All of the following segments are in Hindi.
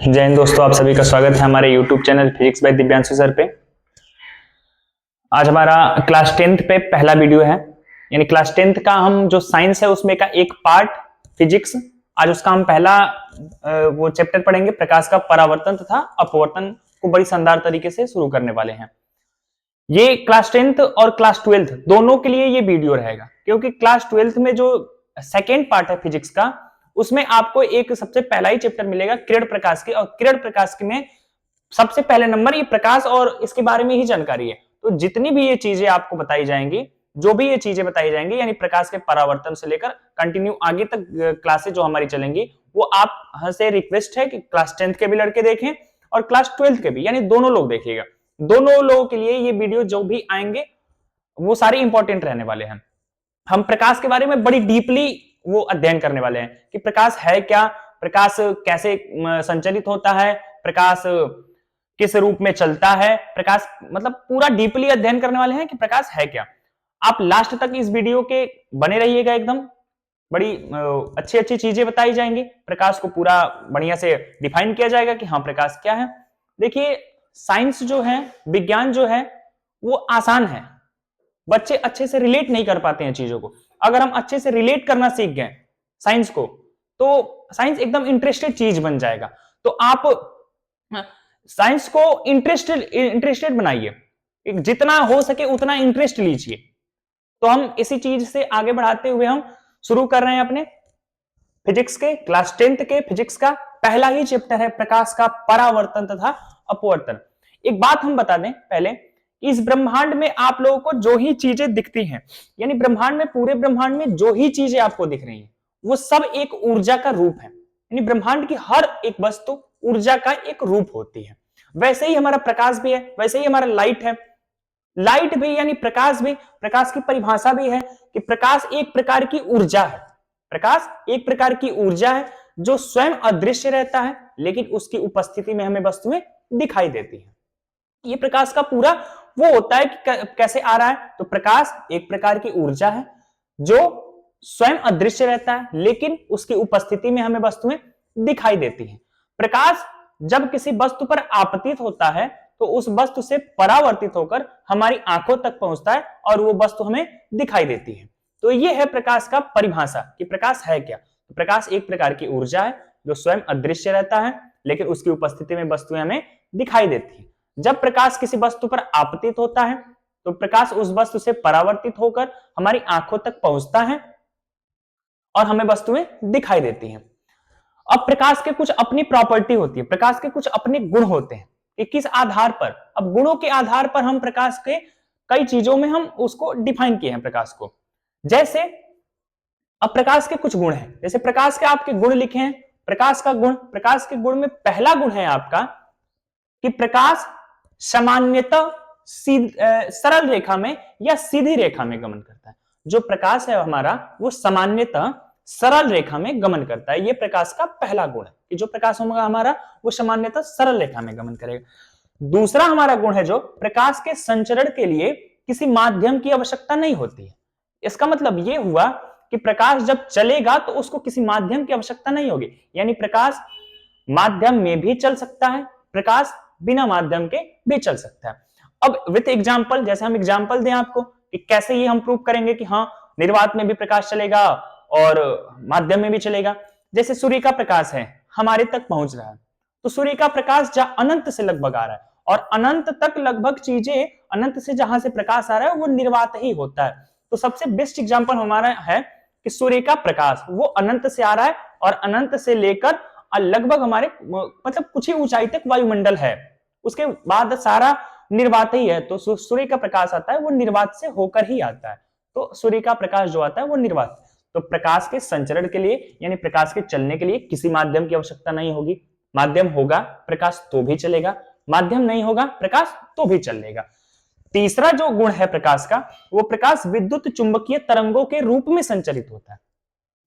जय हिंद दोस्तों, आप सभी का स्वागत है हमारे YouTube channel physics bye Divyanshu sir पे। आज हमारा क्लास 10th पे पहला वीडियो है, यानी क्लास 10th का हम जो साइंस है उसमें का एक पार्ट फिजिक्स, आज उसका हम पहला वो चैप्टर पढ़ेंगे, प्रकाश का परावर्तन तथा अपवर्तन को बड़ी शानदार तरीके से शुरू करने वाले हैं। ये क्लास 10th और क्लास 12th दोनों के लिए ये वीडियो रहेगा, क्योंकि क्लास 12th में जो सेकेंड पार्ट है फिजिक्स का, उसमें आपको एक सबसे पहला ही चैप्टर मिलेगा किरण प्रकाश के, और किरण प्रकाश के में सबसे पहले नंबर ये प्रकाश और इसके बारे में ही जानकारी है। तो जितनी भी ये चीजें आपको बताई जाएंगी, जो भी ये चीजें बताई जाएंगी, यानी प्रकाश के परावर्तन से लेकर कंटिन्यू आगे तक क्लासेस जो हमारी चलेंगी, वो आप से रिक्वेस्ट है कि क्लास 10th के भी लड़के देखें और क्लास 12th के भी, यानी दोनों लोग देखिएगा। दोनों लोगों के लिए ये वीडियो जो भी आएंगे वो सारे इंपॉर्टेंट रहने वाले हैं। हम प्रकाश के बारे में बड़ी डीपली वो अध्ययन करने वाले हैं कि प्रकाश है क्या, प्रकाश कैसे संचरित होता है, प्रकाश किस रूप में चलता है, प्रकाश मतलब पूरा डीपली अध्ययन करने वाले हैं कि प्रकाश है क्या। आप लास्ट तक इस वीडियो के बने रहिएगा, एकदम बड़ी अच्छी अच्छी चीजें बताई जाएंगी, प्रकाश को पूरा बढ़िया से डिफाइन किया जाएगा कि हाँ प्रकाश क्या है। देखिए, साइंस जो है, विज्ञान जो है, वो आसान है, बच्चे अच्छे से रिलेट नहीं कर पाते हैं चीजों को। अगर हम अच्छे से रिलेट करना सीख गए साइंस को, तो साइंस एकदम इंटरेस्टेड चीज बन जाएगा। तो आप साइंस को इंटरेस्टेड बनाइए, जितना हो सके उतना इंटरेस्ट लीजिए। तो हम इसी चीज से आगे बढ़ाते हुए हम शुरू कर रहे हैं अपने फिजिक्स के क्लास 10th के फिजिक्स का पहला ही चैप्टर है प्रकाश का परावर्तन तथा अपवर्तन। एक बात हम बता दें पहले, इस ब्रह्मांड में आप लोगों को जो ही चीजें दिखती हैं, यानी ब्रह्मांड में, पूरे ब्रह्मांड में जो ही चीजें आपको दिख रही हैं, वो सब एक ऊर्जा का रूप है। यानी ब्रह्मांड की हर एक वस्तु ऊर्जा का एक रूप होती है। वैसे ही हमारा प्रकाश भी है, वैसे ही हमारा लाइट है, लाइट भी यानी प्रकाश भी, प्रकाश की परिभाषा भी है कि प्रकाश एक प्रकार की ऊर्जा है। प्रकाश एक प्रकार की ऊर्जा है जो स्वयं अदृश्य रहता है, लेकिन उसकी उपस्थिति में हमें वस्तुएं दिखाई देती हैं। ये प्रकाश का पूरा वो होता है कि कैसे आ रहा है। तो प्रकाश एक प्रकार की ऊर्जा है जो स्वयं अदृश्य रहता है, लेकिन उसकी उपस्थिति में हमें वस्तुएं दिखाई देती हैं। प्रकाश जब किसी वस्तु पर आपतित होता है तो उस वस्तु से परावर्तित होकर हमारी आंखों तक पहुंचता है और वो वस्तु हमें दिखाई देती है। तो ये है प्रकाश का परिभाषा कि प्रकाश है क्या। तो प्रकाश एक प्रकार की ऊर्जा है जो स्वयं अदृश्य रहता है, लेकिन उसकी उपस्थिति में वस्तुएं हमें दिखाई देती है। जब प्रकाश किसी वस्तु पर आपतित होता है तो प्रकाश उस वस्तु से परावर्तित होकर हमारी आंखों तक पहुंचता है और हमें वस्तुएं दिखाई देती हैं। अब प्रकाश के कुछ अपनी प्रॉपर्टी होती है, प्रकाश के कुछ अपने गुण होते हैं कि किस आधार पर, अब गुणों के आधार पर हम प्रकाश के कई चीजों में हम उसको डिफाइन किए हैं प्रकाश को। जैसे अब प्रकाश के कुछ गुण हैं, जैसे प्रकाश के आपके गुण लिखे हैं। प्रकाश का गुण, प्रकाश के गुण में पहला गुण है आपका कि प्रकाश सामान्यतः सरल रेखा में या सीधी रेखा में गमन करता है। जो प्रकाश है हमारा वो सामान्यतः सरल रेखा में गमन करता है। ये प्रकाश का पहला गुण है कि जो प्रकाश होगा हमारा वो सामान्यतः सरल रेखा में गमन करेगा। दूसरा हमारा गुण है जो प्रकाश के संचरण के लिए किसी माध्यम की आवश्यकता नहीं होती है। इसका मतलब ये हुआ कि प्रकाश जब चलेगा तो उसको किसी माध्यम की आवश्यकता नहीं होगी, यानी प्रकाश माध्यम में भी चल सकता है, प्रकाश बिना माध्यम के भी चल सकता है। अब विथ एग्जांपल, जैसे हम एग्जांपल दें आपको कि कैसे ये हम प्रूव करेंगे कि हाँ निर्वात में भी प्रकाश चलेगा और माध्यम में भी चलेगा। जैसे सूर्य का प्रकाश है, हमारे तक पहुंच रहा है, तो सूर्य का प्रकाश जहां अनंत से लगभग आ रहा है और अनंत तक लगभग चीजें, अनंत से जहां से प्रकाश आ रहा है वो निर्वात ही होता है। तो सबसे बेस्ट एग्जांपल हमारा है कि सूर्य का प्रकाश वो अनंत से आ रहा है और अनंत से लेकर लगभग हमारे मतलब कुछ ही ऊंचाई तक वायुमंडल है, उसके बाद सारा निर्वात ही है। तो सूर्य का प्रकाश आता है वो निर्वात से होकर ही आता है। तो सूर्य का प्रकाश जो आता है वो निर्वात। तो प्रकाश के संचरण के लिए यानी प्रकाश के चलने के लिए किसी माध्यम की आवश्यकता नहीं होगी। माध्यम होगा प्रकाश तो भी चलेगा, माध्यम नहीं होगा प्रकाश तो भी चलेगा। तीसरा जो गुण है प्रकाश का, वो प्रकाश विद्युत चुंबकीय तरंगों के रूप में संचरित होता है।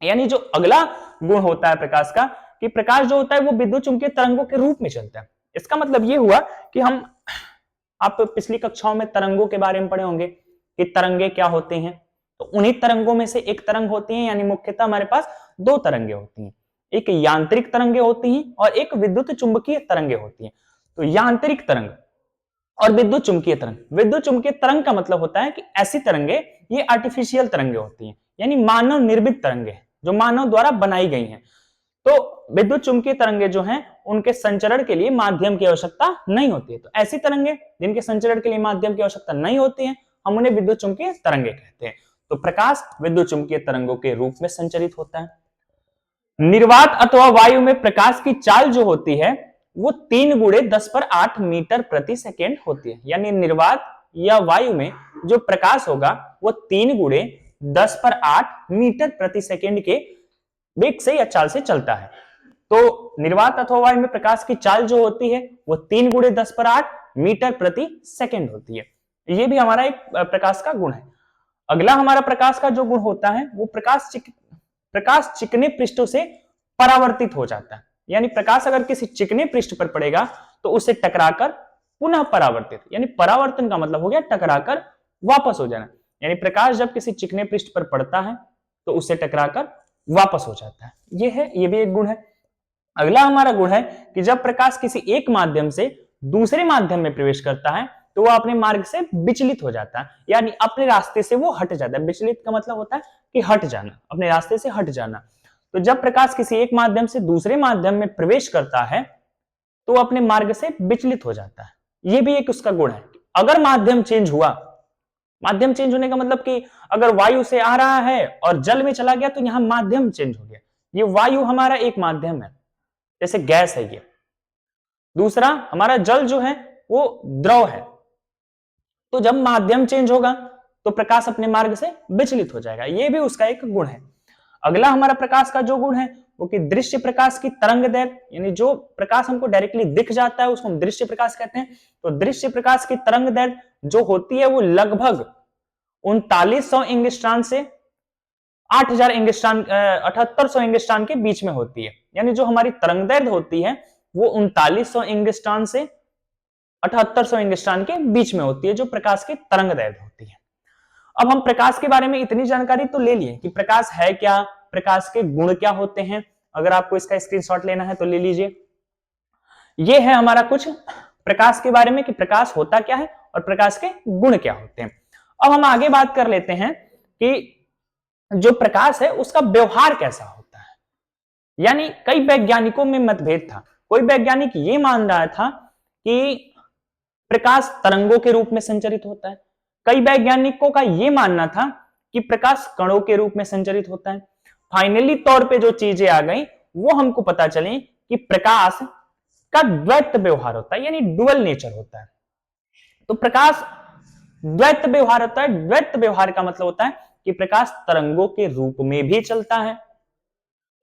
यानी जो अगला गुण होता है प्रकाश का कि प्रकाश जो होता है वो विद्युत चुंबकीय तरंगों के रूप में चलता है। इसका मतलब ये हुआ कि आप पिछली कक्षाओं में तरंगों के बारे में पढ़े होंगे कि तरंगे क्या होते हैं। तो उन्हीं तरंगों में से एक तरंग होती है, यानी मुख्यतः हमारे पास दो तरंगे होती हैं। एक यांत्रिक तरंगे होती हैं और एक विद्युत चुंबकीय तरंगे होती हैं। तो यांत्रिक तरंग और विद्युत चुंबकीय तरंग, विद्युत चुंबकीय तरंग का मतलब होता है कि ऐसी तरंगे, ये आर्टिफिशियल तरंगे होती हैं, यानी मानव निर्मित तरंगे जो मानव द्वारा बनाई गई हैं। तो विद्युत चुंबकीय तरंगे जो हैं उनके संचरण के लिए माध्यम की आवश्यकता नहीं होती है। तो ऐसी तरंगे जिनके संचरण के लिए माध्यम की आवश्यकता नहीं होती है, हम उन्हें विद्युत चुंबकीय तरंगे कहते हैं। तो प्रकाश विद्युत चुंबकीय तरंगों के रूप में संचरित होता है। निर्वात अथवा वायु में प्रकाश की चाल जो होती है वो 3 गुणे 10⁸ मीटर प्रति सेकेंड होती है। यानी निर्वात या वायु में जो प्रकाश होगा वो 3 गुणे 10⁸ मीटर प्रति सेकेंड के वेग से या चाल से चलता है। तो निर्वात अथवा वायु में प्रकाश की चाल जो होती है वो 3 गुणे 10⁸ मीटर प्रति सेकेंड होती है। ये भी हमारा एक प्रकाश का गुण है। अगला हमारा प्रकाश का जो गुण होता है वो प्रकाश चिकने पृष्ठों से परावर्तित हो जाता है। यानी प्रकाश अगर किसी चिकने पृष्ठ पर पड़ेगा तो उसे टकराकर पुनः परावर्तित, यानी परावर्तन का मतलब हो गया टकराकर वापस हो जाना। यानी प्रकाश जब किसी चिकने पृष्ठ पर पड़ता है तो उससे टकराकर वापस हो जाता है। ये भी एक गुण है। अगला हमारा गुण है कि जब प्रकाश किसी एक माध्यम से दूसरे माध्यम में प्रवेश करता है तो वह अपने मार्ग से विचलित हो जाता है, यानी अपने रास्ते से वो हट जाता है। विचलित का मतलब होता है कि हट जाना, अपने रास्ते से हट जाना। तो जब प्रकाश किसी एक माध्यम से दूसरे माध्यम में प्रवेश करता है तो वो अपने मार्ग से विचलित हो जाता है। ये भी एक उसका गुण है। अगर माध्यम चेंज हुआ, माध्यम चेंज होने का मतलब कि अगर वायु से आ रहा है और जल में चला गया तो यहां माध्यम चेंज हो गया। ये वायु हमारा एक माध्यम है, जैसे गैस है ये। दूसरा हमारा जल जो है वो द्रव है। तो जब माध्यम चेंज होगा तो प्रकाश अपने मार्ग से विचलित हो जाएगा। ये भी उसका एक गुण है। अगला हमारा प्रकाश का जो गुण है वो कि दृश्य प्रकाश की तरंग दैर्घ्य, यानी जो प्रकाश हमको डायरेक्टली दिख जाता है उसको हम दृश्य प्रकाश कहते हैं। तो दृश्य प्रकाश की तरंग दैर्घ्य जो होती है वो लगभग 3900 एंगस्ट्रॉन से 8000 एंगस्ट्रॉन 7800 एंगस्ट्रॉन के बीच में होती है। यानी जो हमारी तरंग दैर्घ्य होती है वो 3900 एंगस्ट्रॉन से 7800 एंगस्ट्रॉन के बीच में होती है, जो प्रकाश की तरंग दैर्घ्य होती है। अब हम प्रकाश के बारे में इतनी जानकारी तो ले लिए कि प्रकाश है क्या, प्रकाश के गुण क्या होते हैं। अगर आपको इसका स्क्रीनशॉट लेना है तो ले लीजिए। ये है हमारा कुछ प्रकाश के बारे में कि प्रकाश होता क्या है और प्रकाश के गुण क्या होते हैं। अब हम आगे बात कर लेते हैं कि जो प्रकाश है उसका व्यवहार कैसा होता है। यानी कई वैज्ञानिकों में मतभेद था। कोई वैज्ञानिक ये मान रहा था कि प्रकाश तरंगों के रूप में संचरित होता है। कई वैज्ञानिकों का यह मानना था कि प्रकाश कणों के रूप में संचरित होता है। फाइनली तौर पे जो चीजें आ गई वो हमको पता चली कि प्रकाश का द्वैत व्यवहार होता है, यानी डुअल नेचर होता है। तो प्रकाश द्वैत व्यवहार होता है। द्वैत व्यवहार का मतलब होता है कि प्रकाश तरंगों के रूप में भी चलता है,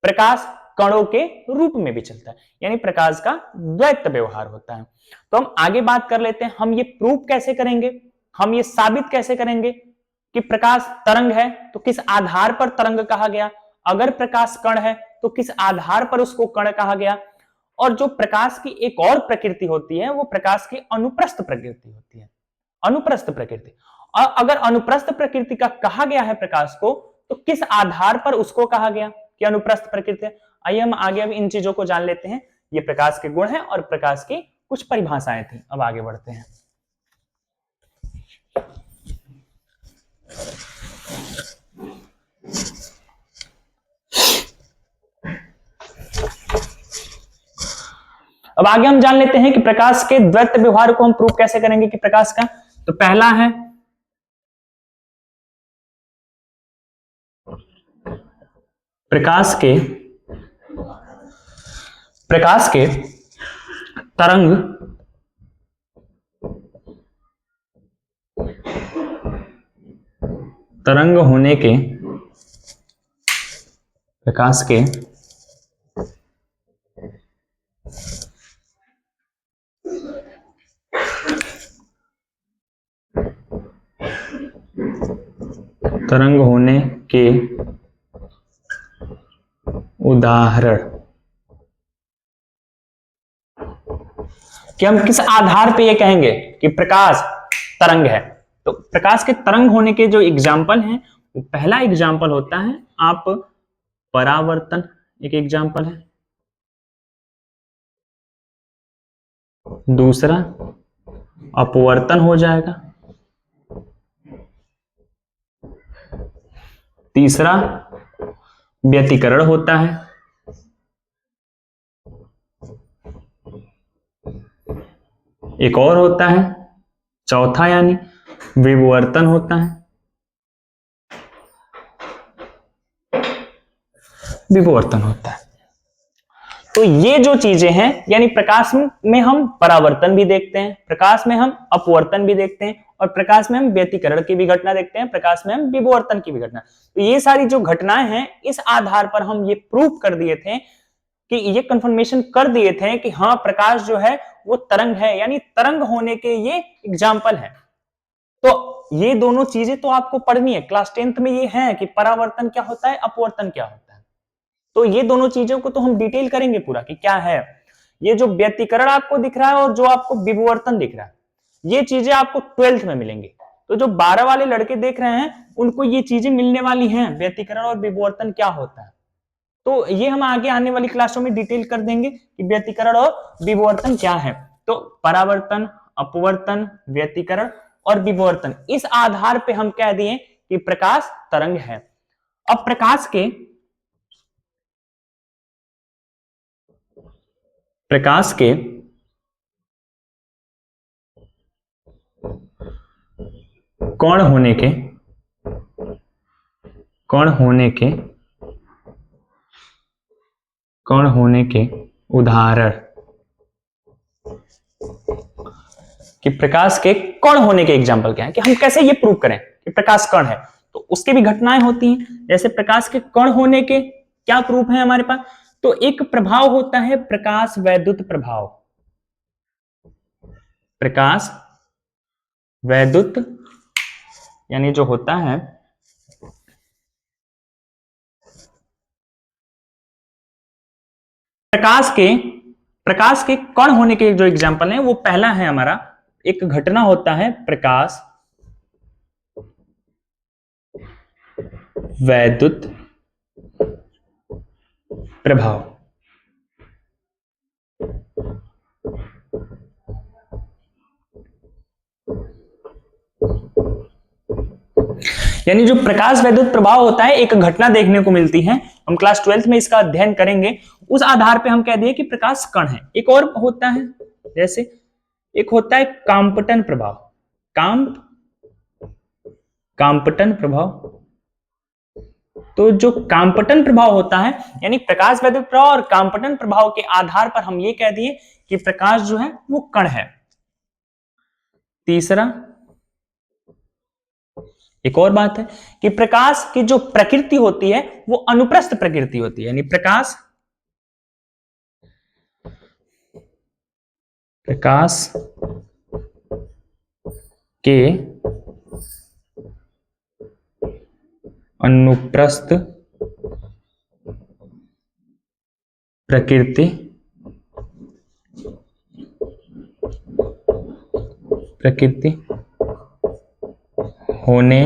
प्रकाश कणों के रूप में भी चलता है, यानी प्रकाश का द्वैत व्यवहार होता है। तो हम आगे बात कर लेते हैं, हम ये प्रूफ कैसे करेंगे, हम ये साबित कैसे करेंगे कि प्रकाश तरंग है तो किस आधार पर तरंग कहा गया, अगर प्रकाश कण है तो किस आधार पर उसको कण कहा गया। और जो प्रकाश की एक और प्रकृति होती है वो प्रकाश की अनुप्रस्थ प्रकृति होती है, अनुप्रस्थ प्रकृति। और अगर अनुप्रस्थ प्रकृति का कहा गया है प्रकाश को तो किस आधार पर उसको कहा गया कि अनुप्रस्थ प्रकृति है। आइए हम आगे अब इन चीजों को जान लेते हैं। ये प्रकाश के गुण हैं और प्रकाश की कुछ परिभाषाएं थी। अब आगे बढ़ते हैं। अब आगे हम जान लेते हैं कि प्रकाश के द्वैत व्यवहार को हम प्रूव कैसे करेंगे कि प्रकाश का। तो पहला है प्रकाश के तरंग होने के प्रकाश के तरंग होने के उदाहरण कि हम किस आधार पे ये कहेंगे कि प्रकाश तरंग है। तो प्रकाश के तरंग होने के जो एग्जाम्पल हैं वो पहला एग्जाम्पल होता है आप परावर्तन एक एग्जाम्पल है। दूसरा अपवर्तन हो जाएगा। तीसरा व्यतिकरण होता है। एक और होता है चौथा, यानी विवर्तन होता है। विवर्तन होता है। तो ये जो चीजें हैं, यानी प्रकाश में हम परावर्तन भी देखते हैं, प्रकाश में हम अपवर्तन भी देखते हैं, और प्रकाश में हम व्यतिकरण की भी घटना देखते हैं, प्रकाश में हम विवर्तन की भी घटना। तो ये सारी जो घटनाएं हैं, इस आधार पर हम ये प्रूव कर दिए थे कि ये कंफर्मेशन कर दिए थे कि हाँ, प्रकाश जो है वो तरंग है, यानी तरंग होने के ये एग्जाम्पल है। तो ये दोनों चीजें तो आपको पढ़नी है, क्लास 10th में ये है कि परावर्तन क्या होता है, अपवर्तन क्या होता है। तो ये दोनों चीजों को तो हम डिटेल करेंगे पूरा कि क्या है। ये जो व्यतिकरण आपको दिख रहा है और जो आपको विवर्तन दिख रहा है, ये चीजें आपको 12th में मिलेंगी। तो जो 12 वाले लड़के देख रहे हैं उनको ये चीजें मिलने वाली हैं, व्यतिकरण और विवर्तन क्या होता है। तो ये हम आगे आने वाली क्लासों में डिटेल कर देंगे कि व्यतिकरण और विवर्तन क्या है। तो परावर्तन, अपवर्तन, व्यतिकरण और विवर्तन, इस आधार पे हम कह दिए कि प्रकाश तरंग है। अब प्रकाश के कण होने के उदाहरण, कि प्रकाश के कण होने के एग्जाम्पल क्या है, कि हम कैसे ये प्रूव करें कि प्रकाश कण है। तो उसके भी घटनाएं होती हैं। जैसे प्रकाश के कण होने के क्या प्रूफ है हमारे पास, तो एक प्रभाव होता है प्रकाश वैद्युत प्रभाव। प्रकाश वैद्युत यानी जो होता है प्रकाश के कण होने के जो एग्जाम्पल है, वो पहला है हमारा, एक घटना होता है प्रकाश वैद्युत प्रभाव। यानी जो प्रकाश वैद्युत प्रभाव होता है, एक घटना देखने को मिलती है, हम क्लास 12th में इसका अध्ययन करेंगे। उस आधार पे हम कह दिए कि प्रकाश कण है। एक और होता है, जैसे एक होता है कांपटन प्रभाव। कांपटन प्रभाव। तो जो कांपटन प्रभाव होता है, यानी प्रकाश वैद्युत प्रभाव और कांपटन प्रभाव के आधार पर हम ये कह दिए कि प्रकाश जो है वो कण है। तीसरा, एक और बात है कि प्रकाश की जो प्रकृति होती है वो अनुप्रस्थ प्रकृति होती है, यानी प्रकाश के अनुप्रस्थ प्रकृति होने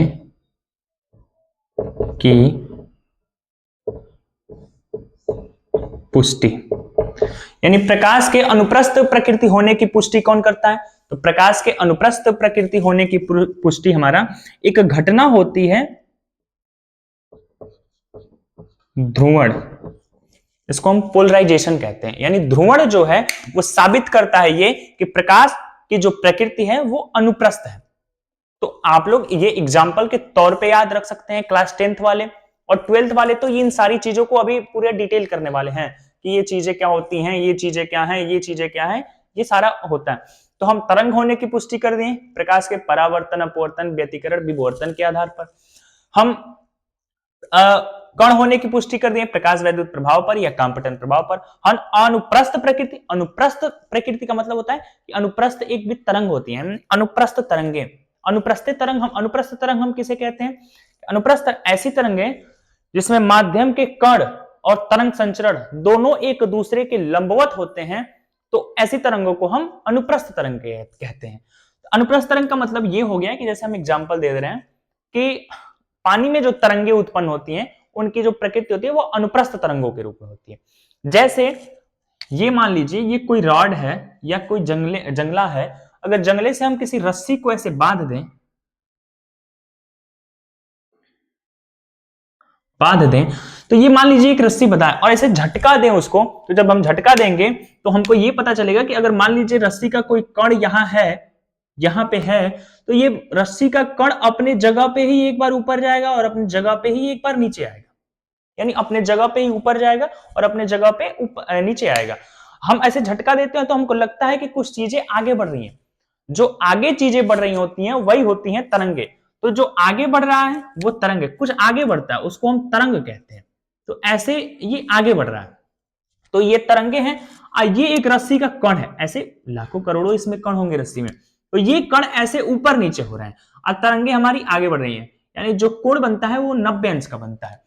की पुष्टि, यानी प्रकाश के अनुप्रस्थ प्रकृति होने की पुष्टि कौन करता है, तो प्रकाश के अनुप्रस्थ प्रकृति होने की पुष्टि हमारा एक घटना होती है ध्रुवण। इसको हम पोलराइजेशन कहते हैं, यानी ध्रुवण जो है वो साबित करता है ये कि प्रकाश की जो प्रकृति है वो अनुप्रस्थ है। तो आप लोग ये एग्जाम्पल के तौर पे याद रख सकते हैं, क्लास 10th वाले और 12th वाले तो इन सारी चीजों को अभी पूरे डिटेल करने वाले हैं कि ये चीजें क्या होती हैं, ये चीजें क्या हैं, ये चीजें क्या हैं, ये सारा होता है। तो हम तरंग होने की पुष्टि कर दिए प्रकाश के परावर्तन, अपवर्तन, व्यतिकरण, विवर्तन के आधार पर। हम कण होने की पुष्टि कर दिए प्रकाश वैद्युत प्रभाव पर या कांपटन प्रभाव पर। हम अनुप्रस्थ प्रकृति, अनुप्रस्थ प्रकृति का मतलब होता है कि अनुप्रस्थ एक भी तरंग होती है, अनुप्रस्थ तरंगे, अनुप्रस्थ तरंग हम किसे कहते हैं, अनुप्रस्थ ऐसी तरंगे जिसमें माध्यम के कण और तरंग संचरण दोनों एक दूसरे के लंबवत होते हैं, तो ऐसी तरंगों को हम अनुप्रस्थ तरंग कहते हैं। अनुप्रस्थ तरंग का मतलब ये हो गया कि जैसे हम एग्जांपल दे रहे हैं कि पानी में जो तरंगे उत्पन्न होती हैं उनकी जो प्रकृति होती है वो अनुप्रस्थ तरंगों के रूप में होती है। जैसे ये मान लीजिए ये कोई रॉड है या कोई जंगला है, अगर जंगले से हम किसी रस्सी को ऐसे बांध दें तो ये मान लीजिए एक रस्सी बंधा है और ऐसे झटका दें उसको, तो जब हम झटका देंगे तो हमको ये पता चलेगा कि अगर मान लीजिए रस्सी का कोई कण यहां पे है, तो ये रस्सी का कण अपने जगह पे ही एक बार ऊपर जाएगा और अपनी जगह पे ही एक बार नीचे आएगा, यानी अपने जगह पे ही ऊपर जाएगा और अपने जगह पे नीचे आएगा। हम ऐसे झटका देते हैं तो हमको लगता है कि कुछ चीजें आगे बढ़ रही हैं। जो आगे चीजें बढ़ रही होती हैं वही होती हैं तरंगे। तो जो आगे बढ़ रहा है वो तरंग है, कुछ आगे बढ़ता है उसको हम तरंग कहते हैं। तो ऐसे ये आगे बढ़ रहा है तो ये तरंगे हैं। ये एक रस्सी का कण है, ऐसे लाखों करोड़ों इसमें कण होंगे रस्सी में, तो ये कण ऐसे ऊपर नीचे हो रहे हैं और तरंगे हमारी आगे बढ़ रही हैं, यानी जो कोण बनता है वो 90 अंश का बनता है।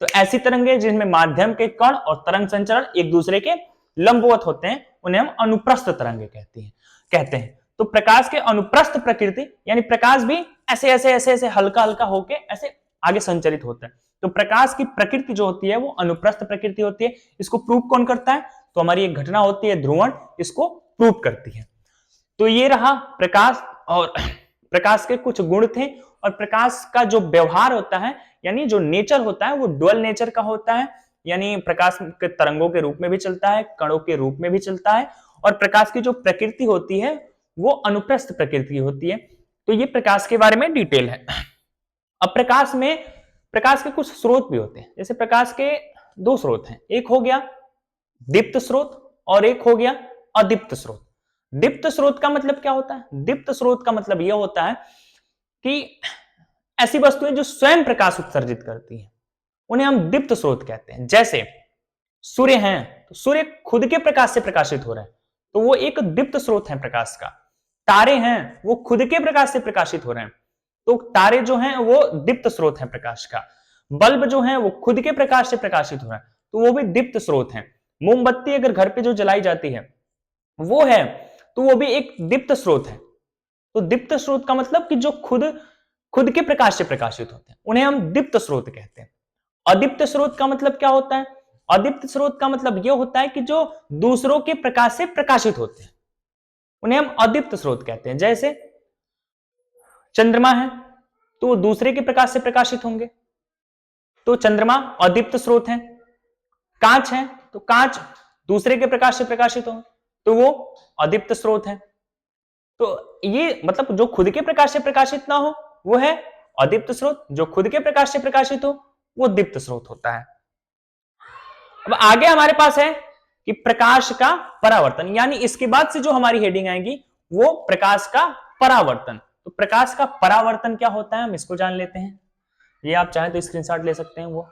तो ऐसी तरंगे जिनमें माध्यम के कण और तरंग संचरण एक दूसरे के लंबवत होते हैं उन्हें हम अनुप्रस्थ तरंगे कहते हैं। तो प्रकाश के अनुप्रस्थ प्रकृति यानी प्रकाश भी ऐसे ऐसे ऐसे ऐसे हल्का हल्का होके ऐसे आगे संचरित होता है। तो प्रकाश की प्रकृति जो होती है वो अनुप्रस्थ प्रकृति होती है। इसको प्रूव कौन करता है? तो हमारी एक घटना होती है ध्रुवण, इसको प्रूव करती है। तो ये रहा प्रकाश, और प्रकाश के कुछ गुण थे। और प्रकाश का जो व्यवहार होता है यानी जो नेचर होता है वो डुअल नेचर का होता है, यानी प्रकाश के तरंगों के रूप में भी चलता है, कणों के रूप में भी चलता है, और प्रकाश की जो प्रकृति होती है वो अनुप्रस्थ प्रकृति होती है। तो ये प्रकाश के बारे में डिटेल है। अब प्रकाश के कुछ स्रोत भी होते हैं। जैसे प्रकाश के दो स्रोत हैं, एक हो गया दीप्त स्रोत और एक हो गया अदीप्त स्रोत। दीप्त स्रोत का मतलब क्या होता है? दीप्त स्रोत का मतलब यह होता है कि ऐसी वस्तुएं जो स्वयं प्रकाश उत्सर्जित करती हैं उन्हें हम दीप्त स्रोत कहते हैं। जैसे सूर्य हैं तो सूर्य खुद के प्रकाश से प्रकाशित हो रहे हैं तो वो एक दीप्त स्रोत है प्रकाश का। तारे हैं वो खुद के प्रकाश से प्रकाशित हो रहे हैं तो तारे जो हैं वो दीप्त स्रोत है प्रकाश का। बल्ब जो है वो खुद के प्रकाश से प्रकाशित हो रहा है तो वो भी दीप्त स्रोत है। मोमबत्ती अगर घर पे जो जलाई जाती है वो है तो वो भी एक दीप्त स्रोत है। तो दीप्त स्रोत का मतलब कि जो खुद के प्रकाश से प्रकाशित होते हैं उन्हें हम दीप्त स्रोत कहते हैं। अदीप्त स्रोत का मतलब क्या होता है? अदीप्त स्रोत का मतलब यह होता है कि जो दूसरों के प्रकाश से प्रकाशित होते हैं उन्हें हम अदीप्त स्रोत कहते हैं। जैसे चंद्रमा है तो वो दूसरे के प्रकाश से प्रकाशित होंगे तो चंद्रमा अदीप्त स्रोत है। कांच है तो कांच दूसरे के प्रकाश से प्रकाशित होंगे तो वो अदीप्त स्रोत है। तो ये मतलब जो खुद के प्रकाश से प्रकाशित ना हो वो है अदीप्त स्रोत, जो खुद के प्रकाश से प्रकाशित हो वो दीप्त स्रोत होता है। अब आगे हमारे पास है कि प्रकाश का परावर्तन, यानी इसके बाद से जो हमारी हेडिंग आएगी वो प्रकाश का परावर्तन। तो प्रकाश का परावर्तन क्या होता है हम इसको जान लेते हैं। ये आप चाहें तो स्क्रीनशॉट ले सकते हैं। वो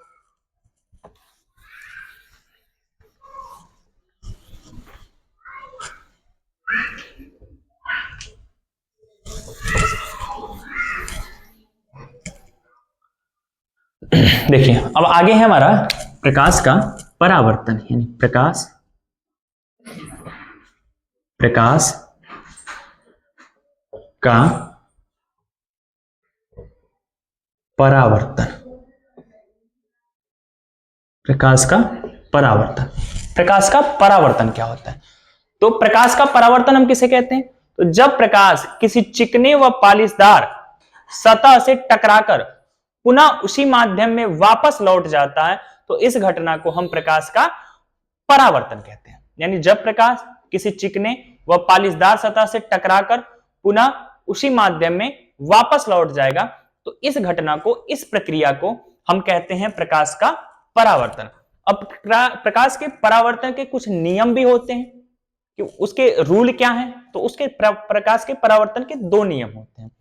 देखिए अब आगे है हमारा प्रकाश का परावर्तन, यानी प्रकाश का परावर्तन। प्रकाश का परावर्तन, प्रकाश का परावर्तन क्या होता है? तो प्रकाश का परावर्तन हम किसे कहते हैं? तो जब प्रकाश किसी चिकने व पालिशदार सतह से टकराकर पुनः उसी माध्यम में वापस लौट जाता है तो इस घटना को हम प्रकाश का परावर्तन कहते हैं। यानी जब प्रकाश किसी चिकने व पालिशदार सतह से टकराकर पुनः उसी माध्यम में वापस लौट जाएगा तो इस घटना को, इस प्रक्रिया को हम कहते हैं प्रकाश का परावर्तन। अब प्रकाश के परावर्तन के कुछ नियम भी होते हैं कि उसके रूल क्या हैं। तो उसके प्रकाश के परावर्तन के दो नियम होते हैं।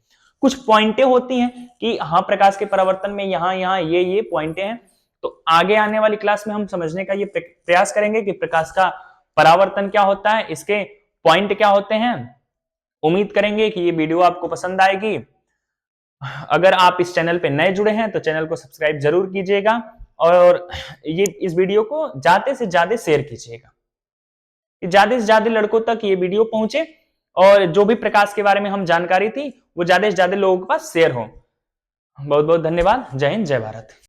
कुछ पॉइंटें होती हैं कि हाँ प्रकाश के परावर्तन में यहां यहां ये पॉइंटें हैं। तो आगे आने वाली क्लास में हम समझने का ये प्रयास करेंगे कि प्रकाश का परावर्तन क्या होता है, इसके पॉइंट क्या होते हैं। उम्मीद करेंगे कि ये वीडियो आपको पसंद आएगी। अगर आप इस चैनल पे नए जुड़े हैं तो चैनल को सब्सक्राइब जरूर कीजिएगा और ये इस वीडियो को ज्यादा से ज्यादा शेयर कीजिएगा, ज्यादा से ज्यादा लड़कों तक ये वीडियो पहुंचे और जो भी प्रकाश के बारे में हम जानकारी थी वो ज्यादा से ज्यादा लोगों के पास शेयर हो। बहुत बहुत धन्यवाद। जय हिंद, जय भारत।